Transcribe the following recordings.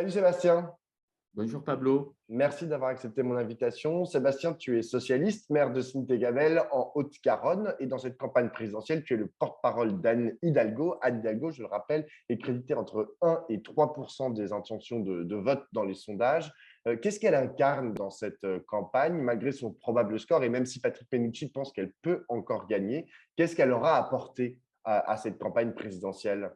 Salut Sébastien, Bonjour Pablo. merci d'avoir accepté mon invitation. Sébastien, tu es socialiste, maire de Saint-Égavel en Haute-Garonne et dans cette campagne présidentielle, tu es le porte-parole d'Anne Hidalgo. Anne Hidalgo, je le rappelle, est créditée entre 1 et 3% des intentions de vote dans les sondages. Qu'est-ce qu'elle incarne dans cette campagne, malgré son probable score, et même si Patrick Mennucci pense qu'elle peut encore gagner, qu'est-ce qu'elle aura apporté à cette campagne présidentielle?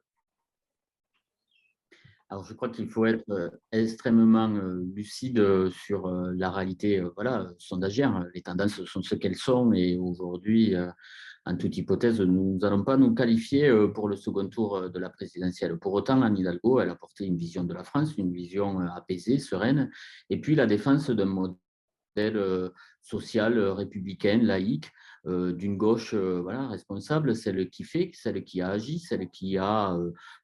Alors, je crois qu'il faut être extrêmement lucide sur la réalité voilà, sondagière. Les tendances sont ce qu'elles sont et aujourd'hui, en toute hypothèse, nous n'allons pas nous qualifier pour le second tour de la présidentielle. Pour autant, Anne Hidalgo, elle a porté une vision de la France, une vision apaisée, sereine, et puis la défense d'un modèle sociale, républicaine, laïque, d'une gauche voilà, responsable, celle qui fait, celle qui a agi, celle qui a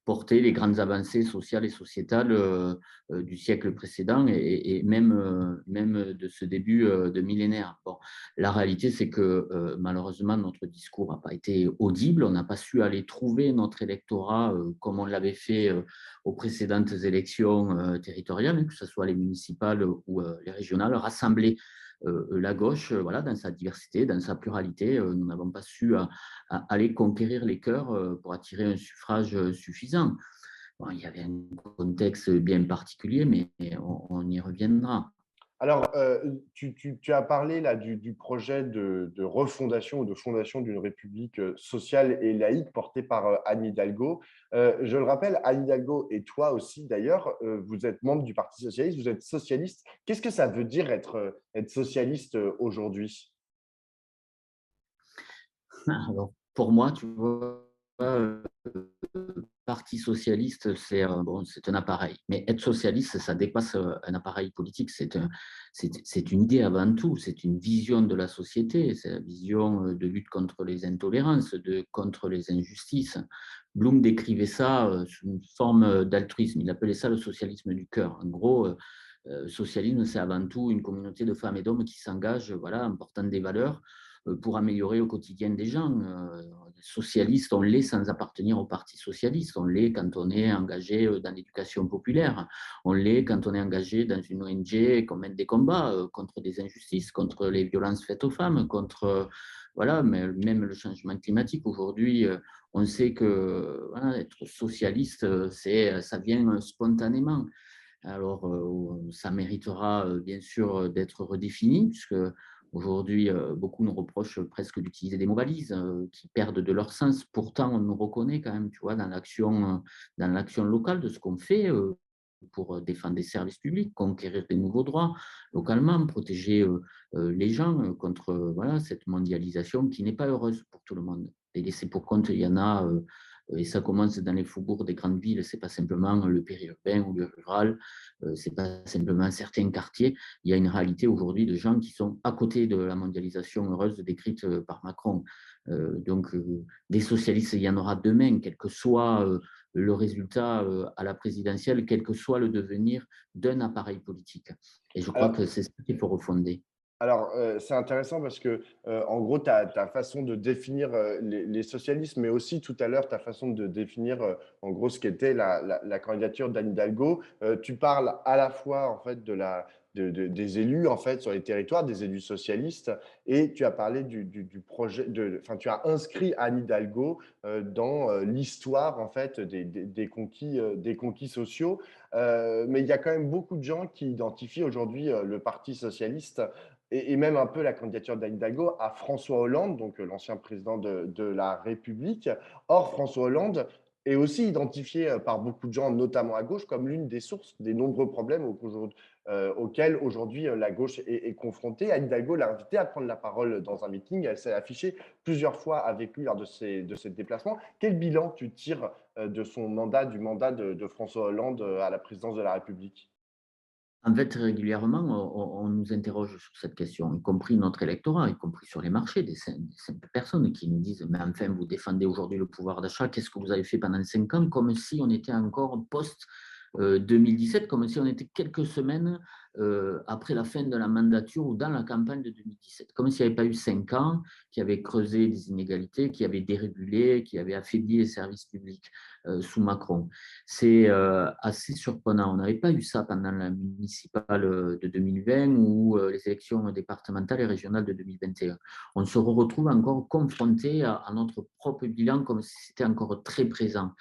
porté les grandes avancées sociales et sociétales du siècle précédent et même, même de ce début de millénaire. Bon, la réalité, c'est que malheureusement, notre discours n'a pas été audible. On n'a pas su aller trouver notre électorat comme on l'avait fait aux précédentes élections territoriales, que ce soit les municipales ou les régionales, rassembler la gauche, voilà, dans sa diversité, dans sa pluralité. Nous n'avons pas su aller conquérir les cœurs pour attirer un suffrage suffisant. Bon, il y avait un contexte bien particulier, mais on y reviendra. Alors, tu as parlé là du projet de refondation ou de fondation d'une république sociale et laïque porté par Anne Hidalgo. Je le rappelle, Anne Hidalgo et toi aussi d'ailleurs, vous êtes membre du Parti socialiste, vous êtes socialiste. Qu'est-ce que ça veut dire être socialiste aujourd'hui? Alors, pour moi, tu vois, Parti socialiste, c'est bon, c'est un appareil. Mais être socialiste, ça dépasse un appareil politique. C'est une idée avant tout. C'est une vision de la société. C'est la vision de lutte contre les intolérances, contre les injustices. Blum décrivait ça sous une forme d'altruisme. Il appelait ça le socialisme du cœur. En gros, socialisme, c'est avant tout une communauté de femmes et d'hommes qui s'engagent, voilà, en portant des valeurs pour améliorer au quotidien des gens. Socialiste, on l'est sans appartenir au Parti socialiste. On l'est quand on est engagé dans l'éducation populaire. On l'est quand on est engagé dans une ONG et qu'on mène des combats contre des injustices, contre les violences faites aux femmes, contre voilà, mais même le changement climatique. Aujourd'hui, on sait que voilà, être socialiste, ça vient spontanément. Alors, ça méritera bien sûr d'être redéfini, puisque aujourd'hui, beaucoup nous reprochent presque d'utiliser des mots valises qui perdent de leur sens. Pourtant, on nous reconnaît quand même, tu vois, dans l'action locale de ce qu'on fait pour défendre des services publics, conquérir des nouveaux droits localement, protéger les gens contre voilà, cette mondialisation qui n'est pas heureuse pour tout le monde. Et laissés pour compte, il y en a, et ça commence dans les faubourgs des grandes villes, ce n'est pas simplement le périurbain ou le rural, ce n'est pas simplement certains quartiers. Il y a une réalité aujourd'hui de gens qui sont à côté de la mondialisation heureuse décrite par Macron. Donc, des socialistes, il y en aura demain, quel que soit le résultat à la présidentielle, quel que soit le devenir d'un appareil politique. Et je crois Alors, que c'est ce qu'il faut refonder. C'est intéressant parce que, en gros, ta façon de définir, les socialistes, mais aussi tout à l'heure, ta façon de définir, en gros, ce qu'était la candidature d'Anne Hidalgo. Tu parles à la fois, en fait, des élus, en fait, sur les territoires, des élus socialistes et tu as parlé du projet enfin, tu as inscrit Anne Hidalgo, dans, l'histoire, en fait, des conquis sociaux. Mais il y a quand même beaucoup de gens qui identifient aujourd'hui, le Parti socialiste et même un peu la candidature d'Anne Hidalgo à François Hollande, donc l'ancien président de la République. Or, François Hollande est aussi identifié par beaucoup de gens, notamment à gauche, comme l'une des sources des nombreux problèmes auxquels aujourd'hui la gauche est confrontée. Anne Hidalgo l'a invité à prendre la parole dans un meeting. Elle s'est affichée plusieurs fois avec lui lors de ces déplacements. Quel bilan tu tires de son mandat, du mandat de François Hollande à la présidence de la République? En fait, régulièrement, on nous interroge sur cette question, y compris notre électorat, y compris sur les marchés, des simples personnes qui nous disent: «Mais enfin, vous défendez aujourd'hui le pouvoir d'achat, qu'est-ce que vous avez fait pendant 5 ans?» Comme si on était encore 2017, comme si on était quelques semaines après la fin de la mandature ou dans la campagne de 2017, comme s'il n'y avait pas eu 5 ans qui avaient creusé les inégalités, qui avaient dérégulé, qui avaient affaibli les services publics sous Macron. C'est assez surprenant. On n'avait pas eu ça pendant la municipale de 2020 ou les élections départementales et régionales de 2021. On se retrouve encore confronté à notre propre bilan comme si c'était encore très présent.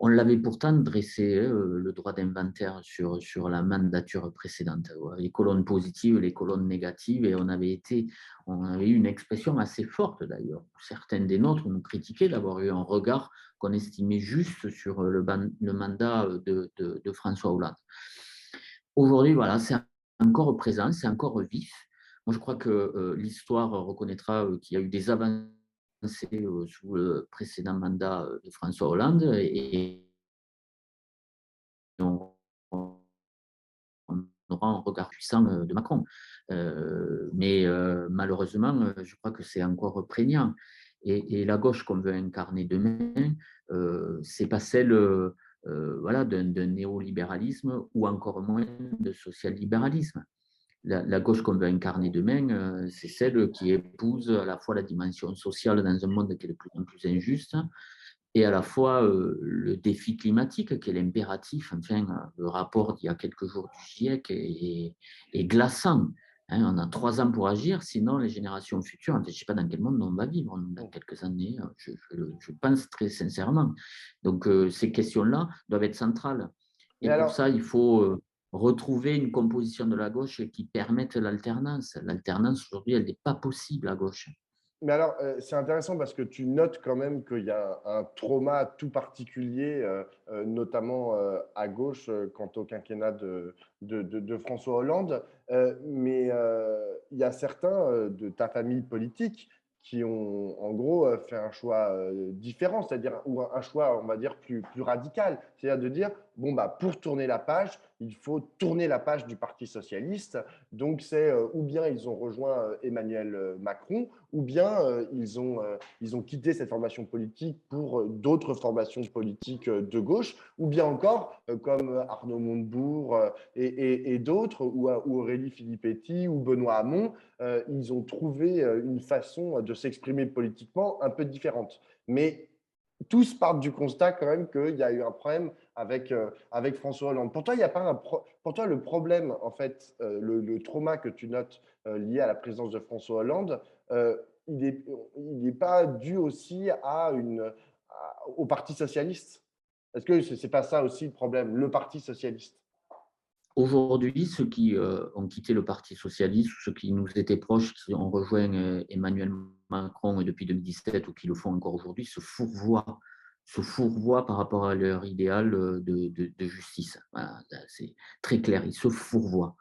On l'avait pourtant dressé, le droit d'inventaire sur la mandature précédente, les colonnes positives, les colonnes négatives, et on avait eu une expression assez forte d'ailleurs. Certains des nôtres nous critiquaient d'avoir eu un regard qu'on estimait juste sur le mandat de François Hollande. Aujourd'hui, voilà, c'est encore présent, c'est encore vif. Moi, je crois que l'histoire reconnaîtra qu'il y a eu des avancées sous le précédent mandat de François Hollande et on aura un regard puissant de Macron. Mais malheureusement, je crois que c'est encore prégnant. Et la gauche qu'on veut incarner demain, c'est pas celle voilà, d'un néolibéralisme ou encore moins de social-libéralisme. La gauche qu'on veut incarner demain, c'est celle qui épouse à la fois la dimension sociale dans un monde qui est de plus en plus injuste et à la fois le défi climatique qui est l'impératif. Enfin, le rapport d'il y a quelques jours du GIEC est glaçant. Hein, on a 3 ans pour agir, sinon les générations futures, je ne sais pas dans quel monde on va vivre dans quelques années, je pense très sincèrement. Donc ces questions-là doivent être centrales. Mais Et pour alors, ça, il faut retrouver une composition de la gauche qui permette l'alternance. L'alternance, aujourd'hui, elle n'est pas possible à gauche. Mais alors, c'est intéressant parce que tu notes quand même qu'il y a un trauma tout particulier, notamment à gauche, quant au quinquennat de François Hollande. Mais il y a certains de ta famille politique qui ont en gros fait un choix différent, c'est-à-dire ou un choix, on va dire, plus radical. C'est-à-dire de dire, bon, bah, pour tourner la page, il faut tourner la page du Parti socialiste. Donc, c'est ou bien ils ont rejoint Emmanuel Macron, ou bien ils ont quitté cette formation politique pour d'autres formations politiques de gauche, ou bien encore, comme Arnaud Montebourg et d'autres, ou Aurélie Filippetti, ou Benoît Hamon, ils ont trouvé une façon de s'exprimer politiquement un peu différente. Mais tous partent du constat quand même qu'il y a eu un problème avec François Hollande. Pour toi, il y a pas pour toi, le problème, en fait, le trauma que tu notes lié à la présidence de François Hollande, euh, il n'est pas dû aussi au Parti socialiste. Est-ce que ce n'est pas ça aussi le problème, le Parti socialiste? Aujourd'hui, ceux qui ont quitté le Parti socialiste, ceux qui nous étaient proches, qui ont rejoint Emmanuel Macron depuis 2017 ou qui le font encore aujourd'hui, se fourvoient par rapport à leur idéal de justice. Voilà, c'est très clair, ils se fourvoient.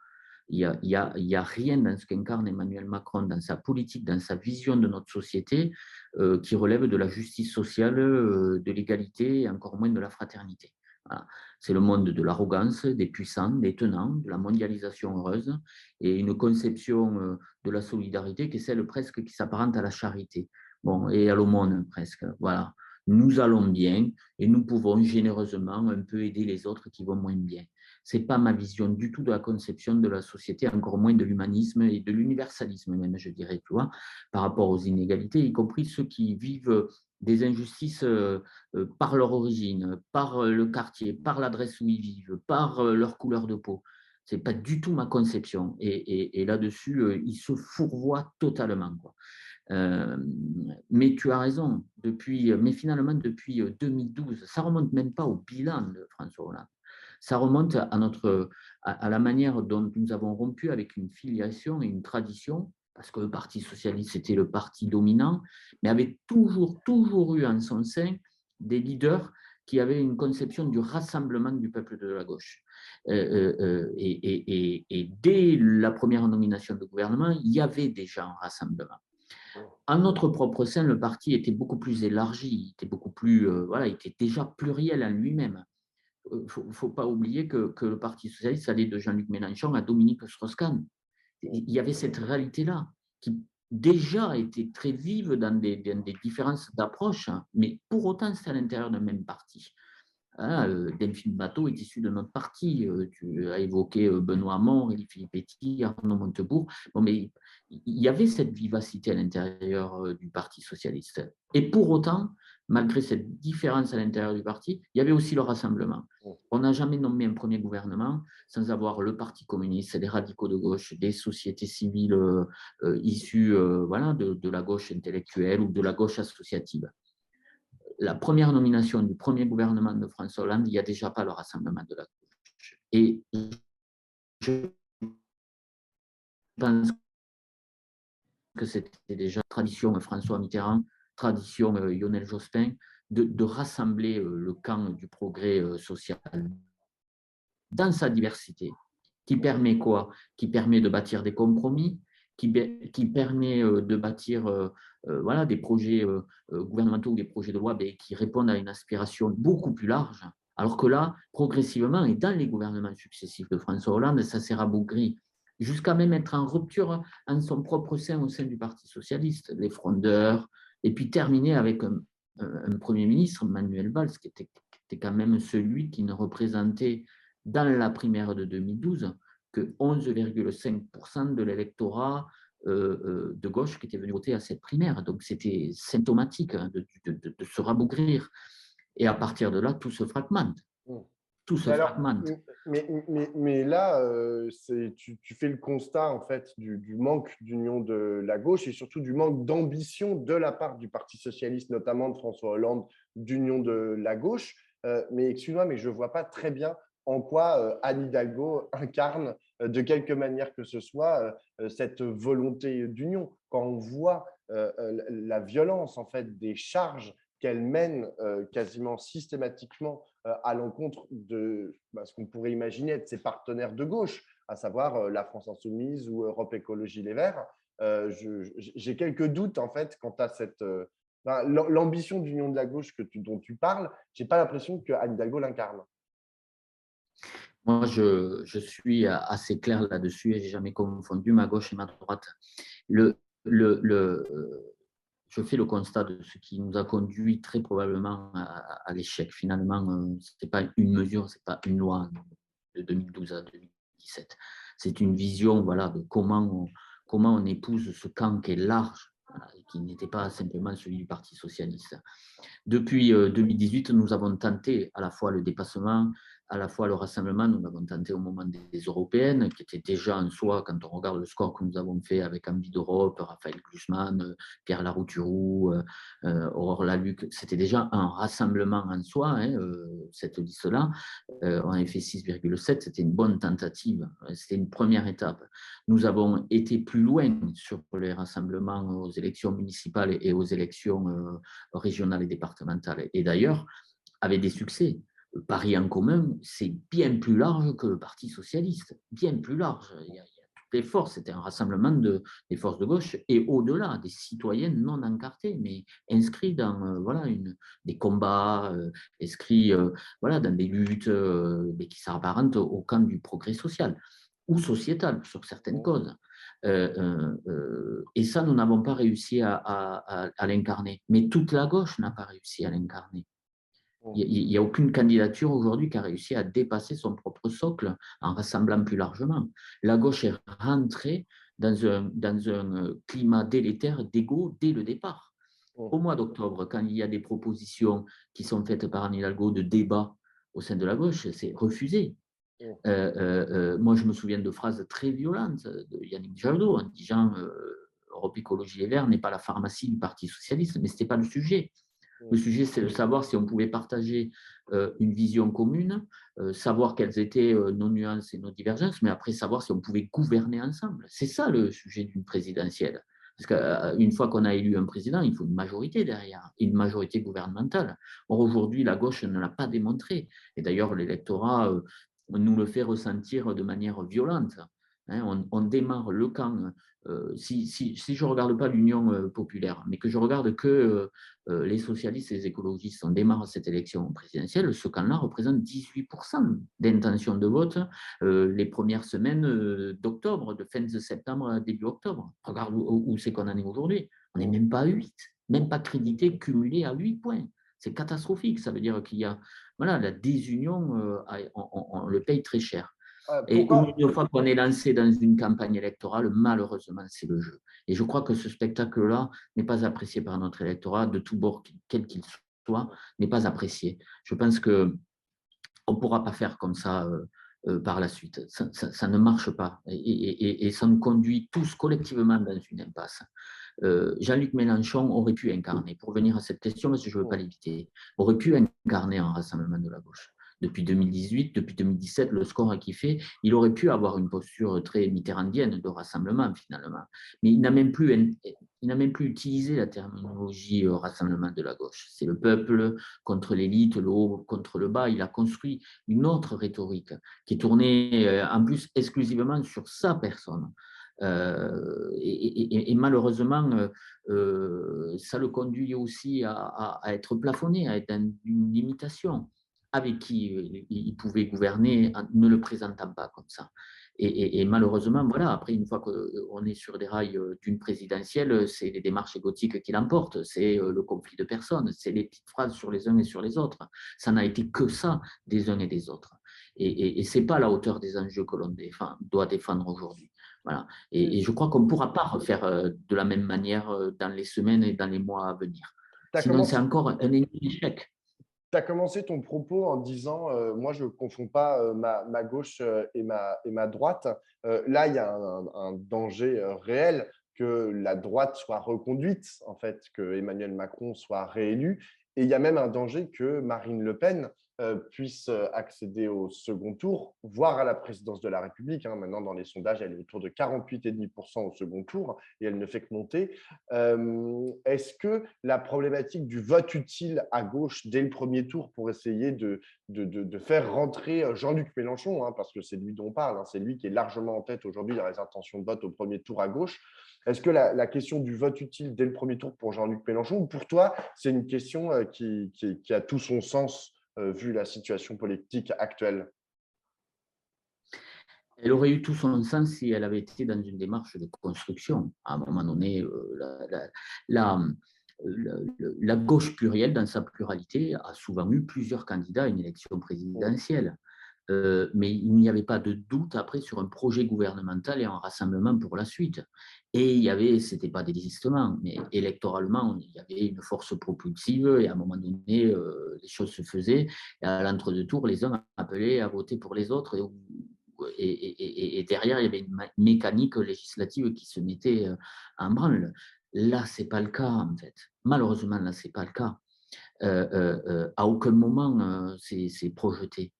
Il y a rien dans ce qu'incarne Emmanuel Macron, dans sa politique, dans sa vision de notre société, qui relève de la justice sociale, de l'égalité et encore moins de la fraternité. Voilà. C'est le monde de l'arrogance, des puissants, des tenants, de la mondialisation heureuse et une conception de la solidarité qui est celle presque qui s'apparente à la charité. Bon, et à l'aumône presque. Voilà. Nous allons bien et nous pouvons généreusement un peu aider les autres qui vont moins bien. Ce n'est pas ma vision du tout de la conception de la société, encore moins de l'humanisme et de l'universalisme même, je dirais, tu vois, par rapport aux inégalités, y compris ceux qui vivent des injustices par leur origine, par le quartier, par l'adresse où ils vivent, par leur couleur de peau. Ce n'est pas du tout ma conception. Et là-dessus, ils se fourvoient totalement, quoi. Mais tu as raison, mais finalement, depuis 2012, ça ne remonte même pas au bilan de François Hollande. Ça remonte à la manière dont nous avons rompu avec une filiation et une tradition, parce que le Parti socialiste était le parti dominant, mais avait toujours eu en son sein des leaders qui avaient une conception du rassemblement du peuple de la gauche. Et dès la première nomination de gouvernement, il y avait déjà un rassemblement. À notre propre sein, le parti était beaucoup plus élargi, était beaucoup plus, voilà, il était déjà pluriel en lui-même. Il ne faut pas oublier que le Parti socialiste allait de Jean-Luc Mélenchon à Dominique Strauss-Kahn. Il y avait cette réalité-là qui déjà était très vive dans des différences d'approche, mais pour autant, c'était à l'intérieur d'un même parti. Hein, Delphine Batho est issue de notre parti. Tu as évoqué Benoît Hamon, Élie Filippetti, Arnaud Montebourg. Bon, mais il y avait cette vivacité à l'intérieur du Parti socialiste. Et pour autant, malgré cette différence à l'intérieur du parti, il y avait aussi le rassemblement. On n'a jamais nommé un premier gouvernement sans avoir le Parti communiste, les radicaux de gauche, des sociétés civiles issues voilà, de la gauche intellectuelle ou de la gauche associative. La première nomination du premier gouvernement de François Hollande, il n'y a déjà pas le rassemblement de la gauche. Et je pense que c'était déjà tradition François Mitterrand, tradition Lionel Jospin, de rassembler le camp du progrès social dans sa diversité, qui permet quoi? Qui permet de bâtir des compromis, qui permet de bâtir voilà, des projets gouvernementaux ou des projets de loi qui répondent à une aspiration beaucoup plus large. Alors que là, progressivement, et dans les gouvernements successifs de François Hollande, ça s'est rabougri, jusqu'à même être en rupture en son propre sein au sein du Parti socialiste, les frondeurs, et puis terminer avec un Premier ministre, Manuel Valls, qui était quand même celui qui ne représentait dans la primaire de 2012 que 11,5% de l'électorat de gauche qui était venu voter à cette primaire. Donc c'était symptomatique hein, de se rabougrir. Et à partir de là, tout se fragmente. Mm. Tout se Mais alors, fragmente. mais là, tu fais le constat en fait du manque d'union de la gauche et surtout du manque d'ambition de la part du Parti socialiste, notamment de François Hollande, d'union de la gauche. Mais excuse-moi, mais je ne vois pas très bien en quoi Anne Hidalgo incarne de quelque manière que ce soit cette volonté d'union. Quand on voit la violence en fait des charges qu'elle mène quasiment systématiquement à l'encontre de ce qu'on pourrait imaginer être ses partenaires de gauche, à savoir la France Insoumise ou Europe Écologie Les Verts. J'ai quelques doutes en fait quant à cette l'ambition d'union de la gauche dont tu parles. J'ai pas l'impression que Anne Hidalgo l'incarne. Moi, je suis assez clair là-dessus et j'ai jamais confondu ma gauche et ma droite. Le, je fais le constat de ce qui nous a conduit très probablement à l'échec. Finalement, ce n'est pas une mesure, ce n'est pas une loi de 2012 à 2017. C'est une vision voilà, de comment on épouse ce camp qui est large voilà, et qui n'était pas simplement celui du Parti socialiste. Depuis 2018, nous avons tenté à la fois le dépassement, à la fois le rassemblement. Nous l'avons tenté au moment des européennes, qui était déjà en soi, quand on regarde le score que nous avons fait avec Envie d'Europe, Raphaël Glucksmann, Pierre Larouturou, Aurore Laluc, c'était déjà un rassemblement en soi, hein, cette liste-là. On avait fait 6,7, c'était une bonne tentative, c'était une première étape. Nous avons été plus loin sur les rassemblements aux élections municipales et aux élections régionales et départementales. Et d'ailleurs, avec des succès. Paris en commun, c'est bien plus large que le Parti socialiste, bien plus large. Il y a toutes les forces, c'était un rassemblement des forces de gauche et au-delà, des citoyens non encartés, mais inscrits dans voilà, des combats, inscrits voilà, dans des luttes mais qui s'apparentent au camp du progrès social ou sociétal sur certaines causes. Et ça, nous n'avons pas réussi à l'incarner. Mais toute la gauche n'a pas réussi à l'incarner. Il n'y a aucune candidature aujourd'hui qui a réussi à dépasser son propre socle en rassemblant plus largement. La gauche est rentrée dans un climat délétère d'égo dès le départ. Au mois d'octobre, quand il y a des propositions qui sont faites par Anne Hidalgo de débat au sein de la gauche, c'est refusé. Moi, je me souviens de phrases très violentes de Yannick Jadot en disant Europe Écologie Les Verts n'est pas la pharmacie du Parti Socialiste, mais ce n'était pas le sujet. Le sujet, c'est de savoir si on pouvait partager une vision commune, savoir quelles étaient nos nuances et nos divergences, mais après savoir si on pouvait gouverner ensemble. C'est ça le sujet d'une présidentielle. Parce qu'une fois qu'on a élu un président, il faut une majorité derrière, une majorité gouvernementale. Or, aujourd'hui, la gauche ne l'a pas démontré. Et d'ailleurs, l'électorat nous le fait ressentir de manière violente. Hein, on démarre le camp. Si je ne regarde pas l'Union populaire, mais que je regarde que les socialistes et les écologistes, on démarre cette élection présidentielle, ce camp-là représente 18% d'intention de vote les premières semaines d'octobre, de fin de septembre à début octobre. Regarde où c'est qu'on en est aujourd'hui. On n'est même pas à 8, même pas crédité, cumulé à 8 points. C'est catastrophique. Ça veut dire qu'il y a voilà, la désunion, on le paye très cher. Et Pourquoi? une fois qu'on est lancé dans une campagne électorale, malheureusement, c'est le jeu. Et je crois que ce spectacle-là n'est pas apprécié par notre électorat, de tous bords, quel qu'il soit, n'est pas apprécié. Je pense qu'on ne pourra pas faire comme ça par la suite. Ça ne marche pas. Et ça nous conduit tous collectivement dans une impasse. Jean-Luc Mélenchon aurait pu incarner, pour venir à cette question, parce que je ne veux pas l'éviter, aurait pu incarner un rassemblement de la gauche. Depuis 2018, depuis 2017, le score qu'il fait, il aurait pu avoir une posture très mitterrandienne de rassemblement finalement. Mais il n'a même plus utilisé la terminologie rassemblement de la gauche. C'est le peuple contre l'élite, le haut contre le bas. Il a construit une autre rhétorique qui est tournée en plus exclusivement sur sa personne. Et malheureusement, ça le conduit aussi à être plafonné, à être dans une limitation avec qui il pouvait gouverner en ne le présentant pas comme ça. Et malheureusement, voilà, après, une fois qu'on est sur des rails d'une présidentielle, c'est les démarches égotiques qui l'emportent, c'est le conflit de personnes, c'est les petites phrases sur les uns et sur les autres. Ça n'a été que ça des uns et des autres. Et ce n'est pas à la hauteur des enjeux que l'on doit défendre aujourd'hui. Voilà. Et je crois qu'on ne pourra pas refaire de la même manière dans les semaines et dans les mois à venir. Tu as Sinon, c'est commencé, encore un échec. T'as commencé ton propos en disant moi, je ne confonds pas ma gauche et ma droite. Là, il y a un danger réel que la droite soit reconduite, en fait, que Emmanuel Macron soit réélu. Et il y a même un danger que Marine Le Pen puisse accéder au second tour, voire à la présidence de la République. Hein. Maintenant, dans les sondages, elle est autour de 48,5% au second tour et elle ne fait que monter. Est-ce que la problématique du vote utile à gauche dès le premier tour pour essayer de faire rentrer Jean-Luc Mélenchon, hein, parce que c'est lui dont on parle, hein, c'est lui qui est largement en tête aujourd'hui dans les intentions de vote au premier tour à gauche, est-ce que la question du vote utile dès le premier tour pour Jean-Luc Mélenchon, ou pour toi, c'est une question qui a tout son sens vu la situation politique actuelle? Elle aurait eu tout son sens si elle avait été dans une démarche de construction. À un moment donné, la, la gauche plurielle, dans sa pluralité, a souvent eu plusieurs candidats à une élection présidentielle. Mais il n'y avait pas de doute après sur un projet gouvernemental et un rassemblement pour la suite. Et il y avait, ce n'était pas des désistements, mais électoralement, il y avait une force propulsive et à un moment donné, les choses se faisaient. Et à l'entre-deux tours, les uns appelaient à voter pour les autres et derrière, il y avait une mécanique législative qui se mettait en branle. Là, ce n'est pas le cas, en fait. Malheureusement, là, ce n'est pas le cas. À aucun moment, c'est projeté.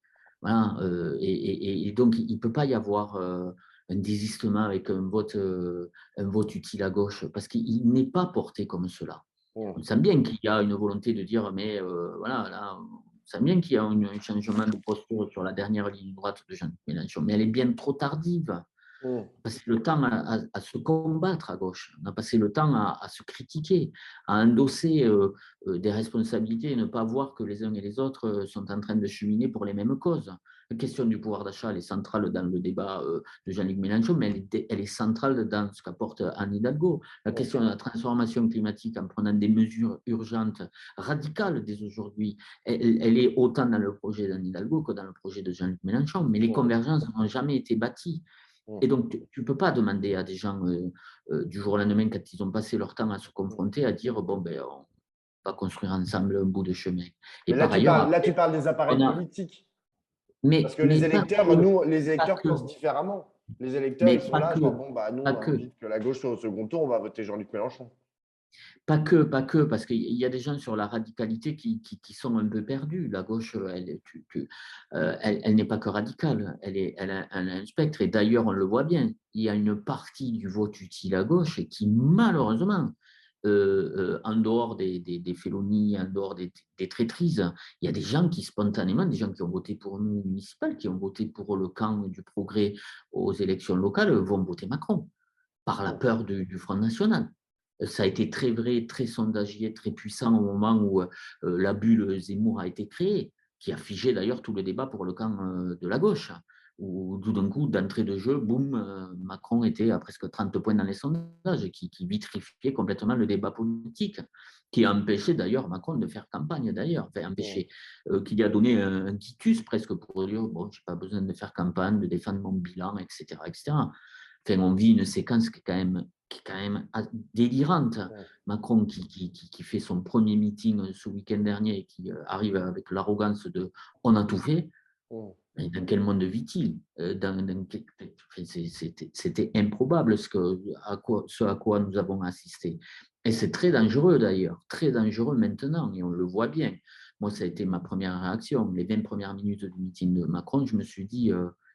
Voilà, et donc, il ne peut pas y avoir un désistement avec un vote utile à gauche, parce qu'il n'est pas porté comme cela. On sent bien qu'il y a une volonté de dire, mais voilà, là, on sent bien qu'il y a un changement de posture sur la dernière ligne droite de Jean-Luc Mélenchon, mais elle est bien trop tardive. Mmh. On a passé le temps à se combattre à gauche, on a passé le temps à se critiquer, à endosser des responsabilités et ne pas voir que les uns et les autres sont en train de cheminer pour les mêmes causes. La question du pouvoir d'achat, elle est centrale dans le débat de Jean-Luc Mélenchon, mais elle est centrale dans ce qu'apporte Anne Hidalgo. La question de la transformation climatique en prenant des mesures urgentes, radicales dès aujourd'hui, elle est autant dans le projet d'Anne Hidalgo que dans le projet de Jean-Luc Mélenchon, mais les convergences n'ont jamais été bâties. Et donc, tu ne peux pas demander à des gens du jour au lendemain, quand ils ont passé leur temps à se confronter, à dire bon, ben, on va construire ensemble un bout de chemin. Et Mais là, par ailleurs, tu après, parles des appareils on a. politiques. Parce Mais, que les mais pas électeurs, que, nous, les pas électeurs que, pensent différemment. Les électeurs, mais ils sont là, genre, bon, bah, nous, pas on a que. envie que la gauche soit au second tour, on va voter Jean-Luc Mélenchon. Pas que, parce qu'il y a des gens sur la radicalité qui sont un peu perdus. La gauche, elle n'est pas que radicale, elle a un spectre. Et d'ailleurs, on le voit bien, il y a une partie du vote utile à gauche qui, malheureusement, en dehors des félonies, en dehors des traîtrises, il y a des gens qui spontanément, des gens qui ont voté pour nous municipales, qui ont voté pour le camp du progrès aux élections locales, vont voter Macron par la peur du Front National. Ça a été très vrai, très sondagier, très puissant au moment où la bulle Zemmour a été créée, qui a figé d'ailleurs tout le débat pour le camp de la gauche. où tout d'un coup, d'entrée de jeu, boum, Macron était à presque 30 points dans les sondages, qui vitrifiait complètement le débat politique, qui a empêché d'ailleurs Macron de faire campagne d'ailleurs, enfin Mmh. empêché, qui lui a donné un quitus presque pour dire, bon, j'ai pas besoin de faire campagne, de défendre mon bilan, etc., etc. Enfin, on vit une séquence qui est quand même délirante. Mmh. Macron qui fait son premier meeting ce week-end dernier et qui arrive avec l'arrogance de on a tout fait. Mmh. Mais dans quel monde vit-il? C'était improbable ce à quoi nous avons assisté. Et c'est très dangereux d'ailleurs, très dangereux maintenant, et on le voit bien. Moi, ça a été ma première réaction. Les 20 premières minutes du meeting de Macron, je me suis dit,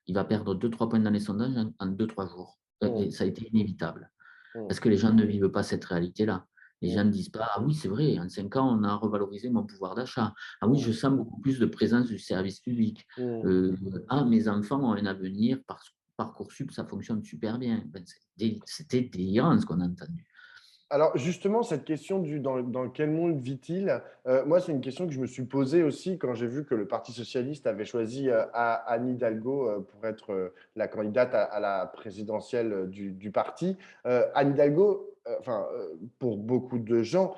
il va perdre 2-3 points dans les sondages en 2-3 jours. Mmh. Et ça a été inévitable. Mmh. Parce que les gens ne vivent pas cette réalité-là. Les Mmh. gens ne disent pas, ah oui, c'est vrai, en 5 ans, on a revalorisé mon pouvoir d'achat. Ah oui, Mmh. je sens beaucoup plus de présence du service public. Mmh. Euh, ah, mes enfants ont un avenir, Parcoursup, ça fonctionne super bien. Ben, c'était délirant ce qu'on a entendu. Alors justement, cette question du dans quel monde vit-il? Moi, c'est une question que je me suis posée aussi quand j'ai vu que le Parti socialiste avait choisi, Anne Hidalgo, pour être, la candidate à la présidentielle, du parti. Anne Hidalgo, enfin, pour beaucoup de gens,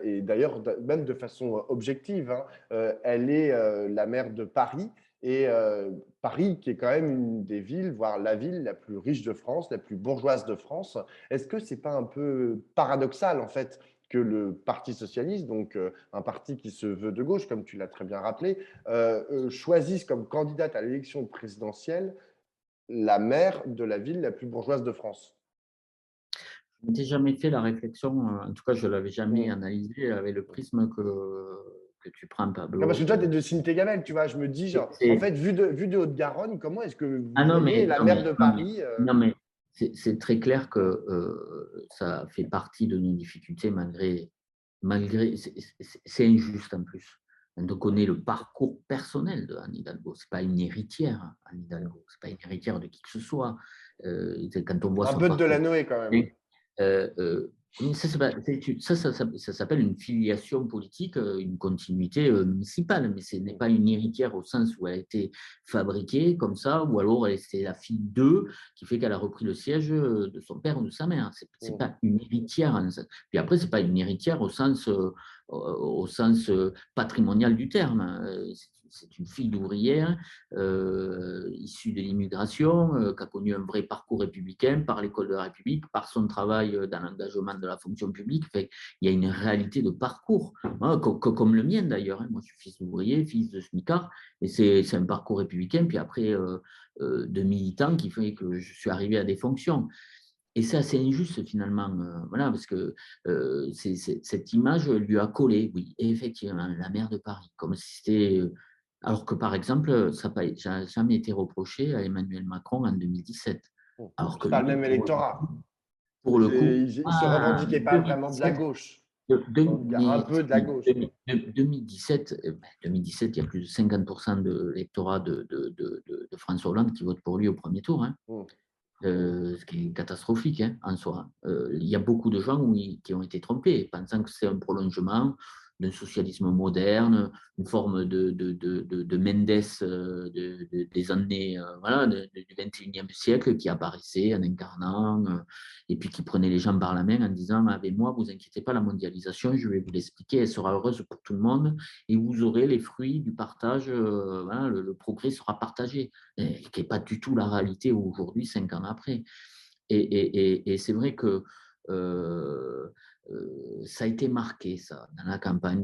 et d'ailleurs même de façon objective, hein, elle est, la maire de Paris et Paris qui est quand même une des villes, voire la ville la plus riche de France, la plus bourgeoise de France. Est-ce que c'est pas un peu paradoxal, en fait, que le Parti socialiste, donc un parti qui se veut de gauche, comme tu l'as très bien rappelé, choisisse comme candidate à l'élection présidentielle la maire de la ville la plus bourgeoise de France? Je n'ai jamais fait la réflexion, en tout cas, je ne l'avais jamais Mmh. analysé avec le prisme que tu prends, Non, parce que toi, Pablo. tu es de Cité-Gamel, tu vois. Je me dis, genre, en fait, vu de Haute-Garonne, comment est-ce que vous Ah non, voyez mais, la non, maire mais, de non, mais, Paris non, mais c'est très clair que ça fait partie de nos difficultés malgré c'est injuste en plus. On connaît le parcours personnel de Anne Hidalgo. Ce n'est pas une héritière, Anne Hidalgo. Ce n'est pas une héritière de qui que ce soit. Quand on voit un son peu de parcours. Delanoë, quand même. Euh, euh, ça, ça s'appelle une filiation politique, une continuité municipale, mais ce n'est pas une héritière au sens où elle a été fabriquée comme ça, ou alors c'est la fille d'eux qui fait qu'elle a repris le siège de son père ou de sa mère. C'est Mmh. pas une héritière. Puis après, c'est pas une héritière au sens patrimonial du terme. C'est une fille d'ouvrière issue de l'immigration, qui a connu un vrai parcours républicain par l'école de la République, par son travail dans l'engagement de la fonction publique. Fait, il y a une réalité de parcours, hein, comme le mien d'ailleurs. Hein. Moi, je suis fils d'ouvrier, fils de smicard, et c'est un parcours républicain. Puis après, de militant qui fait que je suis arrivé à des fonctions. Et c'est assez injuste finalement, voilà, parce que cette image lui a collé, oui, et effectivement, la maire de Paris, comme si c'était. Alors que par exemple, ça n'a jamais été reproché à Emmanuel Macron en 2017. Mmh. Alors que C'est pas le lui, même électorat. pour le coup, Ils se revendiquaient pas vraiment de la 2017, gauche. de- de- Donc, un mais peu de la si, gauche. 2017, 2017, il y a plus de 50% de l'électorat de François Hollande qui vote pour lui au premier tour. Hein. Mmh. Ce qui est catastrophique hein, en soi. Il y a beaucoup de gens qui ont été trompés, pensant que c'est un prolongement d'un socialisme moderne, une forme de Mendes des années voilà, du 21e siècle qui apparaissait en incarnant et puis qui prenait les gens par la main en disant avec moi, vous inquiétez pas, la mondialisation, je vais vous l'expliquer, elle sera heureuse pour tout le monde et vous aurez les fruits du partage, voilà, le progrès sera partagé qui n'est pas du tout la réalité aujourd'hui, 5 ans après. Et c'est vrai que euh, ça a été marqué, ça, dans la campagne.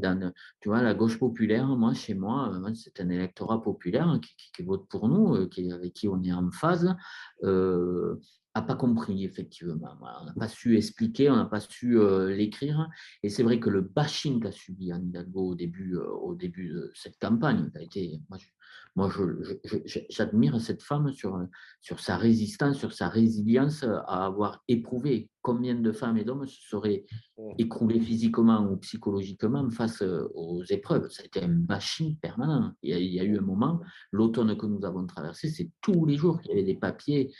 Tu vois, la gauche populaire, moi, chez moi, c'est un électorat populaire qui vote pour nous, avec qui on est en phase. N'a pas compris, effectivement. Voilà, on n'a pas su expliquer, on n'a pas su l'écrire. Et c'est vrai que le bashing qu'a subi Anne Hidalgo au début de cette campagne, a été, moi, j'admire cette femme sur sa résistance, sur sa résilience à avoir éprouvé. Combien de femmes et d'hommes se seraient Mmh. écroulés physiquement ou psychologiquement face aux épreuves. Ça a été un bashing permanent. Il y a eu un moment, l'automne que nous avons traversé, c'est tous les jours qu'il y avait des papiers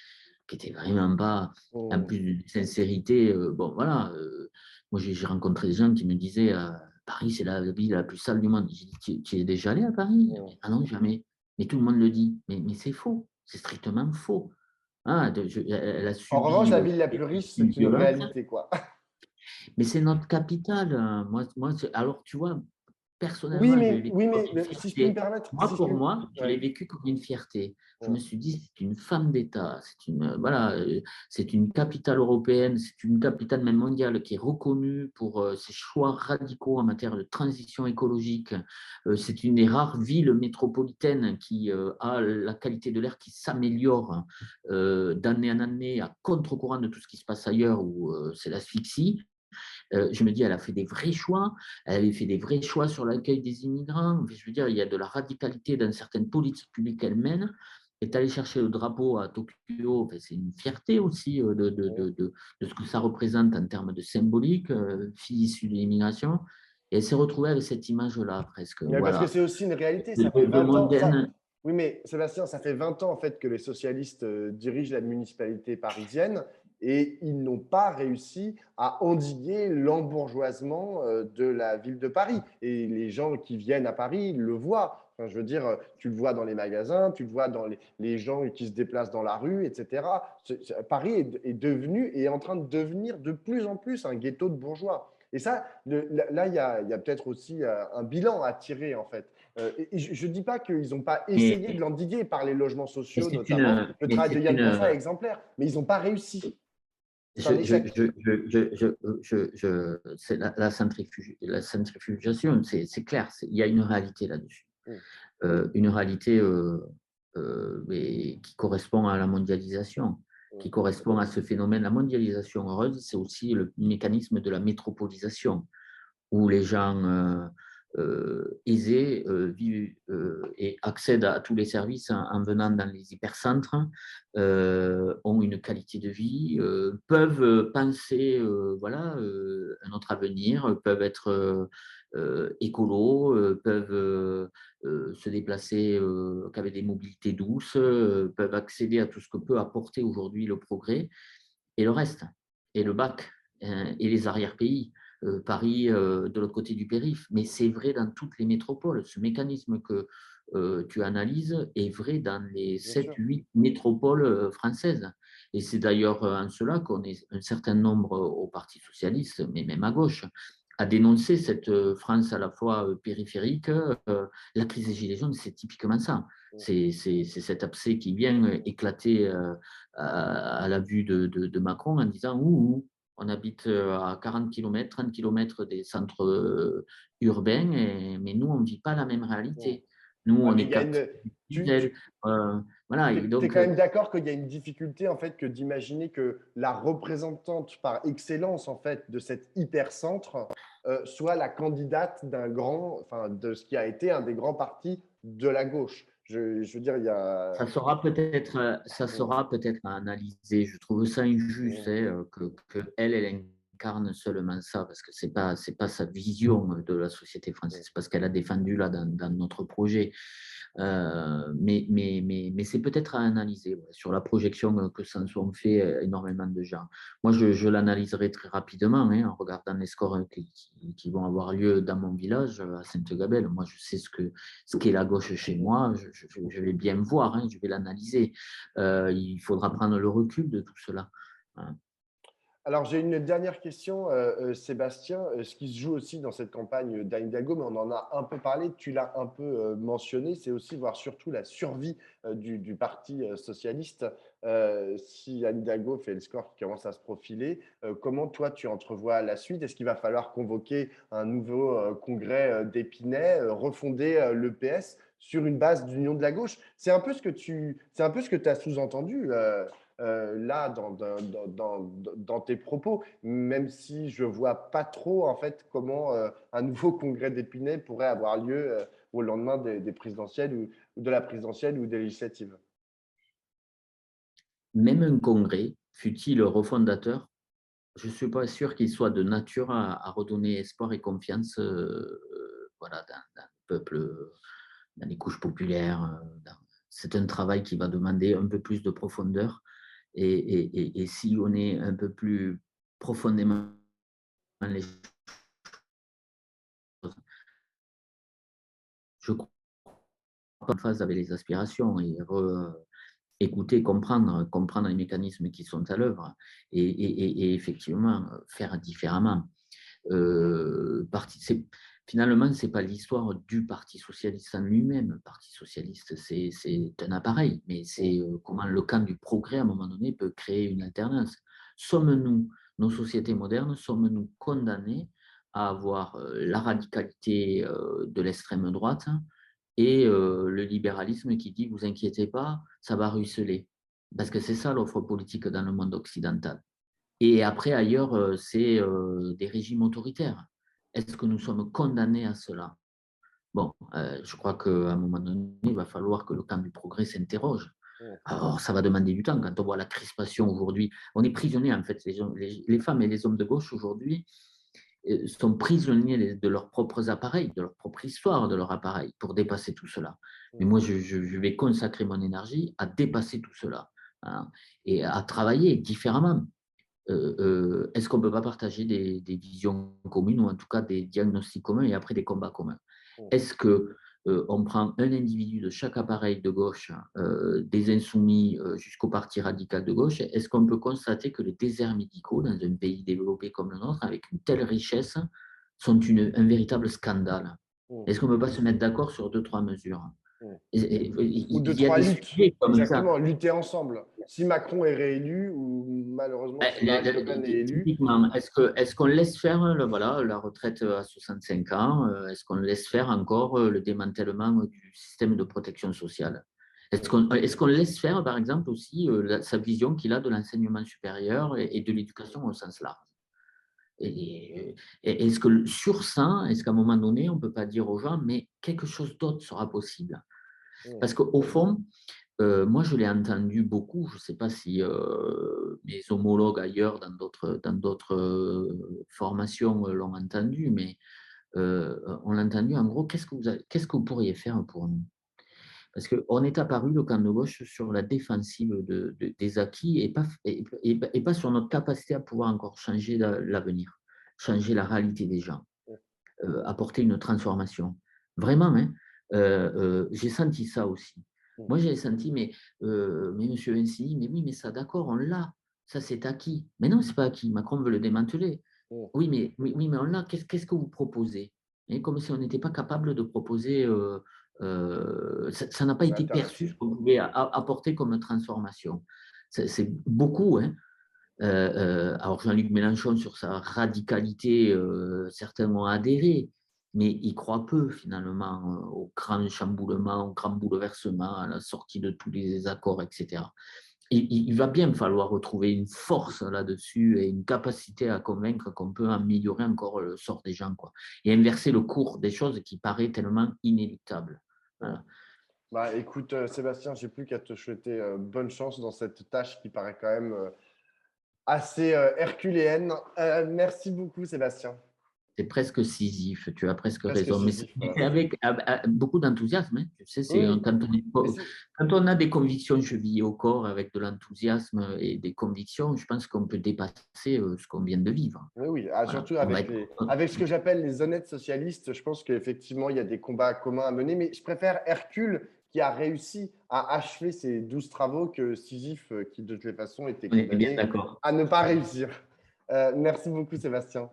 qui n'étaient vraiment pas, en Mmh. plus de sincérité. Bon, voilà. Moi, j'ai rencontré des gens qui me disaient Paris, c'est la ville la plus sale du monde. J'ai dit tu es déjà allé à Paris? Mmh. Ah non, jamais. Mais tout le monde le dit. Mais c'est faux. C'est strictement faux. Hein, elle a En revanche, subi la ville la plus riche, une c'est une violence, réalité, quoi. mais c'est notre capitale. Alors tu vois, Oui, personnellement, je l'ai mais, vécu oui, comme mais une si je puis me fierté. permettre, Moi, pour moi, je l'ai ouais. vécu comme une fierté. Je me Ouais. suis dit, c'est une femme d'État, voilà, c'est une capitale européenne, c'est une capitale même mondiale qui est reconnue pour ses choix radicaux en matière de transition écologique. C'est une des rares villes métropolitaines qui a la qualité de l'air qui s'améliore d'année en année à contre-courant de tout ce qui se passe ailleurs où c'est l'asphyxie. Je me dis, elle a fait des vrais choix, elle avait fait des vrais choix sur l'accueil des immigrants. Je veux dire, il y a de la radicalité dans certaines politiques publiques qu'elle mène. Elle est allée chercher le drapeau à Tokyo, enfin, c'est une fierté aussi de ce que ça représente en termes de symbolique, fille issue de l'immigration. Et elle s'est retrouvée avec cette image-là, presque. Mais parce que Voilà. c'est aussi une réalité, ça fait De 20 ans. mondaine. Oui, mais Sébastien, ça fait 20 ans en fait que les socialistes dirigent la municipalité parisienne et ils n'ont pas réussi à endiguer l'embourgeoisement de la ville de Paris. Et les gens qui viennent à Paris le voient. Enfin, je veux dire, tu le vois dans les magasins, tu le vois dans les gens qui se déplacent dans la rue, etc. Paris est devenu et est en train de devenir de plus en plus un ghetto de bourgeois. Et ça, là, il y a peut-être aussi un bilan à tirer, en fait. Et je ne dis pas qu'ils n'ont pas essayé de Mais, l'endiguer par les logements mais sociaux, c'est notamment. une, Le mais travail de c'est Yann Possa est une, exemplaire, mais ils n'ont pas réussi. C'est je, un je, échec. je, c'est la centrifugation, c'est clair, il y a une réalité là-dessus. Mm. Une réalité qui correspond à la mondialisation, Mm. qui correspond à ce phénomène. La mondialisation heureuse, c'est aussi le mécanisme de la métropolisation, où les gens aisés vivent et accèdent à tous les services en venant dans les hypercentres, ont une qualité de vie, peuvent penser voilà, un autre avenir, peuvent être écolos, peuvent se déplacer qu'avec des mobilités douces, peuvent accéder à tout ce que peut apporter aujourd'hui le progrès et le reste, et le bac, et les arrière-pays. Paris de l'autre côté du périph', mais c'est vrai dans toutes les métropoles. Ce mécanisme que tu analyses est vrai dans les Bien sept sûr. huit métropoles françaises. Et c'est d'ailleurs en cela qu'on est un certain nombre au Parti socialiste, mais même à gauche, à dénoncer cette France à la fois périphérique. La crise des Gilets jaunes, c'est typiquement ça. Mm. C'est cet abcès qui vient éclater à la vue de Macron en disant ouh, on habite à 40 km, 30 km des centres urbains, mais nous, on ne vit pas la même Mm. réalité. Nous, Ouais, on mais est il y a captés une. du Tu, diesel. tu, Voilà, et es donc, quand même d'accord qu'il y a une difficulté en fait que d'imaginer que la représentante par excellence en fait de cet hypercentre soit la candidate d'un grand, enfin de ce qui a été un des grands partis de la gauche. Je veux dire, il y a. ça sera peut-être à analyser. Je trouve ça injuste Mm. que elle incarne seulement ça, parce que c'est pas sa vision de la société Mm. française, parce qu'elle a défendu là dans notre projet. Mais c'est peut-être à analyser ouais, sur la projection que s'en sont fait énormément de gens. Moi, je l'analyserai très rapidement hein, en regardant les scores qui vont avoir lieu dans mon village, à Sainte-Gabelle. Moi, je sais ce qu'est la gauche chez moi. Je vais bien me voir, hein, je vais l'analyser. Il faudra prendre le recul de tout cela. Hein. Alors, j'ai une dernière question, Sébastien. Ce qui se joue aussi dans cette campagne d'Anne Hidalgo, mais on en a un peu parlé, tu l'as un peu mentionné, c'est aussi voir surtout la survie du Parti socialiste. Si Anne Hidalgo fait le score qui commence à se profiler, comment toi tu entrevois la suite? Est-ce qu'il va falloir convoquer un nouveau congrès d'Épinay, refonder le PS sur une base d'union de la gauche? C'est un peu ce que tu as sous-entendu. Là dans tes propos, même si je vois pas trop en fait comment un nouveau congrès d'Épinay pourrait avoir lieu au lendemain des présidentielles ou de la présidentielle ou des législatives. Même un congrès, fût-il refondateur, je ne suis pas sûr qu'il soit de nature à redonner espoir et confiance voilà, dans le peuple, dans les couches populaires. C'est un travail qui va demander un peu plus de profondeur. Et si on est un peu plus profondément dans les choses, je crois en phase avec les aspirations et écouter, comprendre les mécanismes qui sont à l'œuvre et effectivement faire différemment. Finalement, ce n'est pas l'histoire du Parti socialiste en lui-même. Le Parti socialiste, c'est un appareil, mais c'est comment le camp du progrès, à un moment donné, peut créer une alternance. Sommes-nous, nos sociétés modernes, sommes-nous condamnés à avoir la radicalité de l'extrême droite et le libéralisme qui dit, vous inquiétez pas, ça va ruisseler. Parce que c'est ça l'offre politique dans le monde occidental. Et après, ailleurs, c'est des régimes autoritaires. Est-ce que nous sommes condamnés à cela? Bon, je crois qu'à un moment donné, il va falloir que le camp du progrès s'interroge. Alors, ça va demander du temps. Quand on voit la crispation aujourd'hui, on est prisonniers, en fait, les femmes et les hommes de gauche aujourd'hui sont prisonniers de leurs propres appareils, de leur propre histoire, de leur appareil, pour dépasser tout cela. Mais moi, je vais consacrer mon énergie à dépasser tout cela, hein, et à travailler différemment. Est-ce qu'on ne peut pas partager des visions communes ou en tout cas des diagnostics communs et après des combats communs? Est-ce qu'on prend un individu de chaque appareil de gauche, des insoumis jusqu'au parti radical de gauche? Est-ce qu'on peut constater que les déserts médicaux dans un pays développé comme le nôtre, avec une telle richesse, sont un véritable scandale? Est-ce qu'on ne peut pas se mettre d'accord sur 2-3 mesures? Ou deux, Il y a trois des luttes. sujets comme ça. Exactement, lutter ensemble. Si Macron est réélu ou malheureusement si Marine Le Pen est élue. Typiquement, est-ce qu'on laisse faire voilà, la retraite à 65 ans? Est-ce qu'on laisse faire encore le démantèlement du système de protection sociale? Est-ce qu'on laisse faire, par exemple, aussi sa vision qu'il a de l'enseignement supérieur et de l'éducation au sens large? Est-ce que sur ça, est-ce qu'à un moment donné, on ne peut pas dire aux gens, mais quelque chose d'autre sera possible? Parce qu'au fond, moi, je l'ai entendu beaucoup. Je ne sais pas si mes homologues ailleurs dans d'autres formations l'ont entendu, mais on l'a entendu. En gros, qu'est-ce que vous pourriez faire pour nous? Parce qu'on est apparu, le camp de gauche, sur la défensive des acquis et pas sur notre capacité à pouvoir encore changer l'avenir, changer la réalité des gens, apporter une transformation. Vraiment, hein, j'ai senti ça aussi. Moi, j'ai senti, mais Monsieur Vinci, mais oui, mais ça, d'accord, on l'a. Ça, c'est acquis. Mais non, c'est pas acquis. Macron veut le démanteler. Oui, mais on l'a. Qu'est-ce que vous proposez? Et comme si on n'était pas capable de proposer. Ça n'a pas Une été perçu ce alternative. qu'on pouvait apporter comme transformation. C'est beaucoup, hein. Alors Jean-Luc Mélenchon, sur sa radicalité, certains ont adhéré, mais il croit peu finalement au grand chamboulement, au grand bouleversement, à la sortie de tous les accords, etc. Il va bien falloir retrouver une force là-dessus et une capacité à convaincre qu'on peut améliorer encore le sort des gens, quoi, et inverser le cours des choses qui paraît tellement inéluctable. Voilà. Bah, écoute, Sébastien, j'ai plus qu'à te souhaiter bonne chance dans cette tâche qui paraît quand même assez herculéenne. Merci beaucoup, Sébastien. C'est presque Sisyphe, tu as presque Presque raison, mais Sisyphe. c'est Voilà. avec beaucoup d'enthousiasme, hein. Tu sais, Oui, oui. Mais quand on a des convictions chevillées au corps avec de l'enthousiasme et des convictions, je pense qu'on peut dépasser ce qu'on vient de vivre. oui, oui. Ah, Voilà. surtout On va avec, être, avec ce que j'appelle les honnêtes socialistes, je pense qu'effectivement, il y a des combats communs à mener. Mais je préfère Hercule qui a réussi à achever ses 12 travaux que Sisyphe qui, de toutes les façons, était on est bien condamné d'accord. à ne pas réussir. Merci beaucoup, Sébastien.